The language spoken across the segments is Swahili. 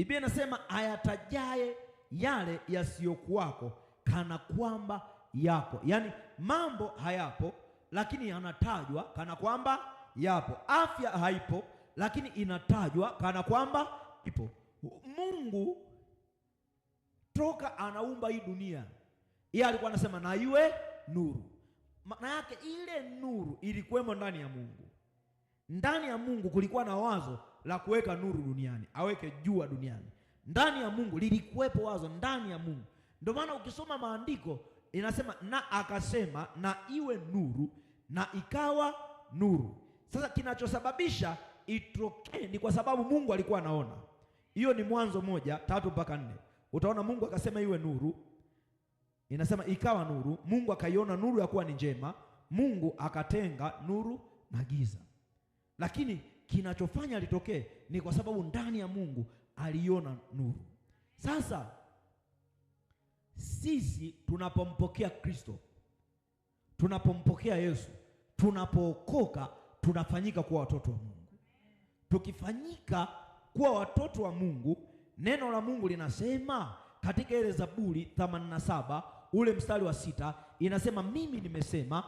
Biblia inasema ayatajaye yale yasiyokuwako kana kwamba yako. Yaani mambo hayapo lakini yanatajwa kana kwamba yapo. Afya haipo lakini inatajwa kana kwamba ipo. Mungu toka anaumba hii dunia, yeye alikuwa anasema na iwe nuru. Maana yake ile nuru ilikuwemo ndani ya Mungu. Ndani ya Mungu kulikuwa na wazo la kuweka nuru duniani, aweke jua duniani. Ndani ya Mungu lilikuwepo wazo ndani ya Mungu. Ndio maana ukisoma maandiko inasema na akasema na iwe nuru, na ikawa nuru. Sasa kinachosababisha itokee ni kwa sababu Mungu alikuwa anaona. Hiyo ni Mwanzo 1:3-4. Utaona Mungu akasema iwe nuru, inasema ikawa nuru. Mungu akaiona nuru ya kuwa ni njema, Mungu akatenga nuru na giza. Lakini kinachofanya litokee ni kwa sababu ndani ya Mungu aliona nuru. Sasa sisi tunapompokea Kristo, tunapompokea Yesu, tunapookoka, tunafanyika kuwa watoto wa Mungu. Tukifanyika kuwa watoto wa Mungu, neno la Mungu linasema katika ile Zaburi 87 ule mstari wa 6, inasema mimi nimesema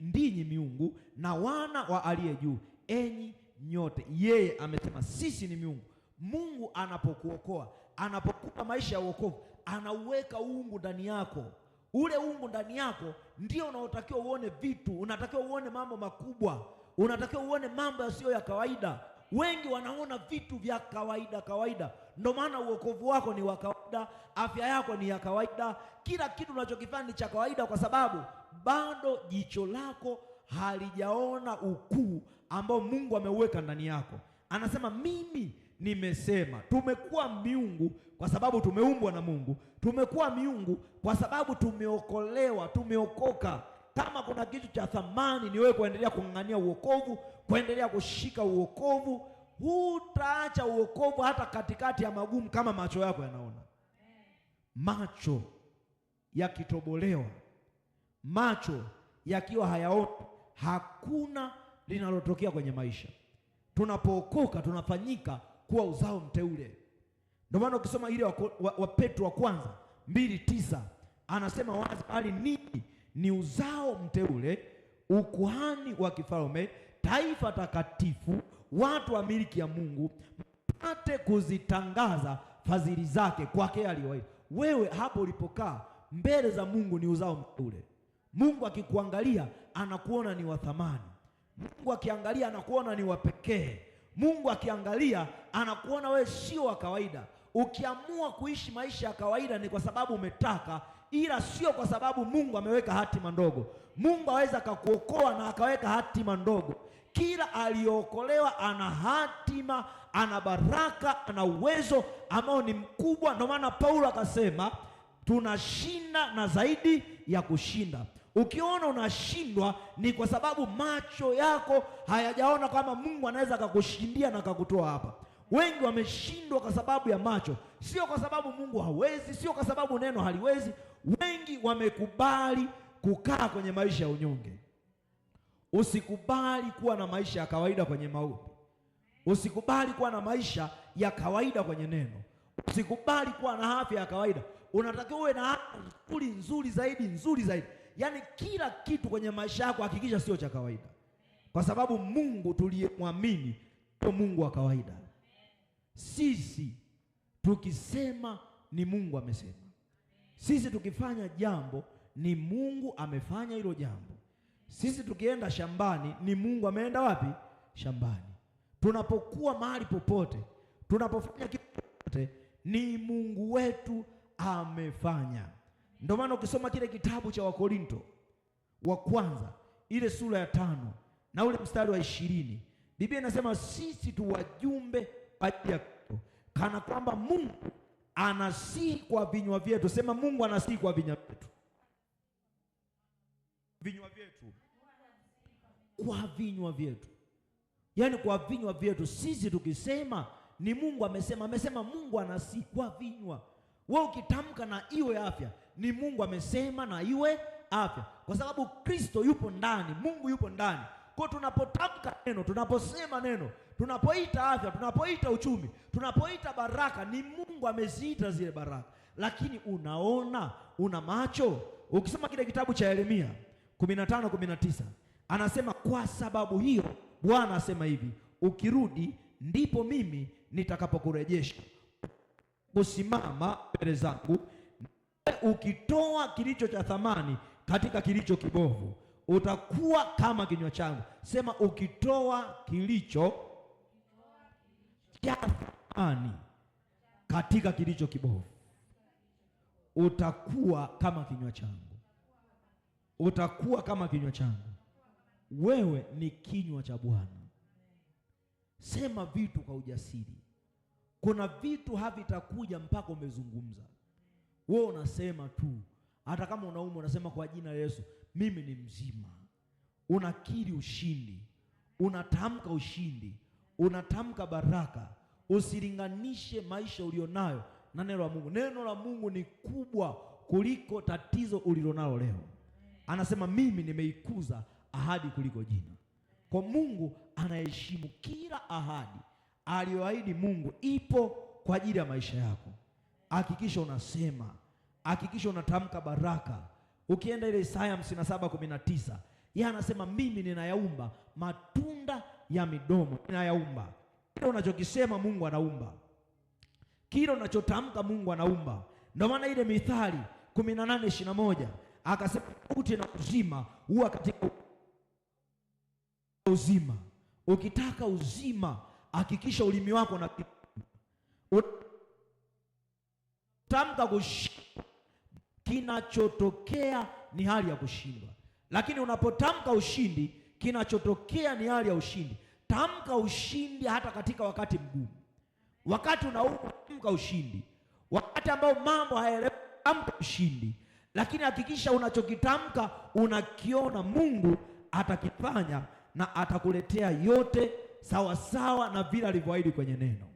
ndinyi miungu na wana wa aliye juu, enyi nyote. Yeye amesema sisi ni miungu. Mungu anapokuokoa, anapokupa maisha ya wokovu, anauweka uungu ndani yako. Ule uungu ndani yako ndio unaotakiwa uone vitu, unatakiwa uone mambo makubwa, unatakiwa uone mambo yasiyo ya kawaida. Wengi wanaona vitu vya kawaida. Ndio maana uokovu wako ni wa kawaida, afya yako ni ya kawaida, kila kitu unachokifanya ni cha kawaida, kwa sababu bado jicho lako halijaona ukuu ambao Mungu ameuweka ndani yako. Anasema mimi nimesema. Tumekuwa miungu kwa sababu tumeumbwa na Mungu. Tumekuwa miungu kwa sababu tumeokolewa, tumeokoka. Kama kuna kitu cha thamani ni wewe kuendelea kung'ang'ania uokovu, kuendelea kushika uokovu. Hutaacha uokovu hata katikati ya magumu kama macho yako yanaona. Macho yakitobolewa, macho yakiwa hayaoni, hakuna linalotokea kwenye maisha. Tunapookoka tunafanyika kuwa uzao mteule. Ndio maana ukisoma ile wa Petro wa kwanza 2:9 anasema wazi, bali ninyi ni uzao mteule, ukuhani wa kifalme, taifa takatifu, watu wa miliki ya Mungu, mpate kuzitangaza fadhili zake kwake aliyewaita. Wewe hapo ulipokaa mbele za Mungu ni uzao mteule. Mungu akikuangalia anakuona ni wa thamani. Mungu akiangalia anakuona ni wa pekee. Mungu akiangalia anakuona wewe sio wa kawaida. Ukiamua kuishi maisha ya kawaida ni kwa sababu umetaka, ila sio kwa sababu Mungu ameweka hatima ndogo. Mungu aweza akakuokoa na akaweka hatima ndogo. Kila aliyookolewa ana hatima, ana baraka, ana uwezo ambao ni mkubwa. Ndio maana Paulo akasema tunashinda na zaidi ya kushinda. Ukiona unashindwa ni kwa sababu macho yako hayajaona kama Mungu anaweza akakushindia na akakutoa hapa. Wengi wameshindwa kwa sababu ya macho, sio kwa sababu Mungu hawezi, sio kwa sababu neno haliwezi. Wengi wamekubali kukaa kwenye maisha ya unyonge. Usikubali kuwa na maisha ya kawaida kwenye maombi. Usikubali kuwa na maisha ya kawaida kwenye neno. Usikubali kuwa na afya ya kawaida. Unatakiwa uwe na afya nzuri zaidi. Yaani kila kitu kwenye maisha yako hakikisha sio cha kawaida, kwa sababu Mungu tuliyemwamini sio Mungu wa kawaida. Sisi tukisema ni Mungu amesema. Sisi tukifanya jambo ni Mungu amefanya hilo jambo. Sisi tukienda shambani ni Mungu ameenda wapi? Shambani. Tunapokuwa mahali popote, tunapofanya kitu popote ni Mungu wetu amefanya. Ndio maana ukisoma kile kitabu cha Wakorinto wa kwanza ile sura ya 5 na ule mstari wa 20, Biblia inasema sisi tu wajumbe kwa ajili ya Kristo, kana kwamba Mungu anasihi kwa vinywa vyetu. Sema Mungu anasihi kwa vinywa vyetu. Vinywa vyetu. Kwa vinywa vyetu. Yaani kwa vinywa vyetu sisi tukisema ni Mungu amesema. Amesema Mungu anasihi kwa vinywa. Wewe ukitamka na iwe afya, ni Mungu amesema na iwe afya, kwa sababu Kristo yupo ndani, Mungu yupo ndani. Kwa tunapotamka neno, tunaposema neno, tunapoita afya, tunapoita uchumi, tunapoita baraka, ni Mungu ameziita zile baraka. Lakini unaona, una macho. Ukisoma kile kitabu cha Yeremia 15:19 anasema, kwa sababu hiyo Bwana asema hivi, ukirudi ndipo mimi nitakapokurejesha kusimama mbele zangu, ukitoa kilicho cha thamani katika kilicho kibovu, utakuwa kama kinywa changu. Sema, ukitoa kilicho cha thamani katika kilicho kibovu, utakuwa kama kinywa changu. Utakuwa kama kinywa changu. Wewe ni kinywa cha Bwana. Sema vitu kwa ujasiri. Kuna vitu havitakuja mpaka umezungumza. Wewe unasema tu, hata kama unaumwa unasema kwa jina la Yesu mimi ni mzima. Unakiri ushindi, unatamka ushindi, unatamka baraka. Usilinganishe maisha ulionayo na neno la Mungu. Neno la Mungu ni kubwa kuliko tatizo ulilonalo leo. Anasema mimi nimeikuza ahadi kuliko jina. Kwa Mungu anaheshimu kila ahadi aliyoahidi. Mungu ipo kwa ajili ya maisha yako. Hakikisha unasema, hakikisha unatamka baraka. Ukienda ile Isaya 57:19, yeye anasema mimi ninayaumba matunda ya midomo, ninayaumba. Kile unachokisema Mungu anaumba, kile unachotamka Mungu anaumba. Ndio maana ile Mithali 18:21 akasema mauti na uzima huwa katika uzima. Ukitaka uzima, hakikisha ulimi wako na tamka kushinda. Kinachotokea ni hali ya kushindwa, lakini unapotamka ushindi, kinachotokea ni hali ya ushindi. Tamka ushindi hata katika wakati mgumu. Wakati unaumwa, tamka ushindi. Wakati ambao mambo hayaeleweki, tamka ushindi. Lakini hakikisha unachokitamka unakiona Mungu atakifanya na atakuletea yote sawa sawa na vile alivyoahidi kwenye neno.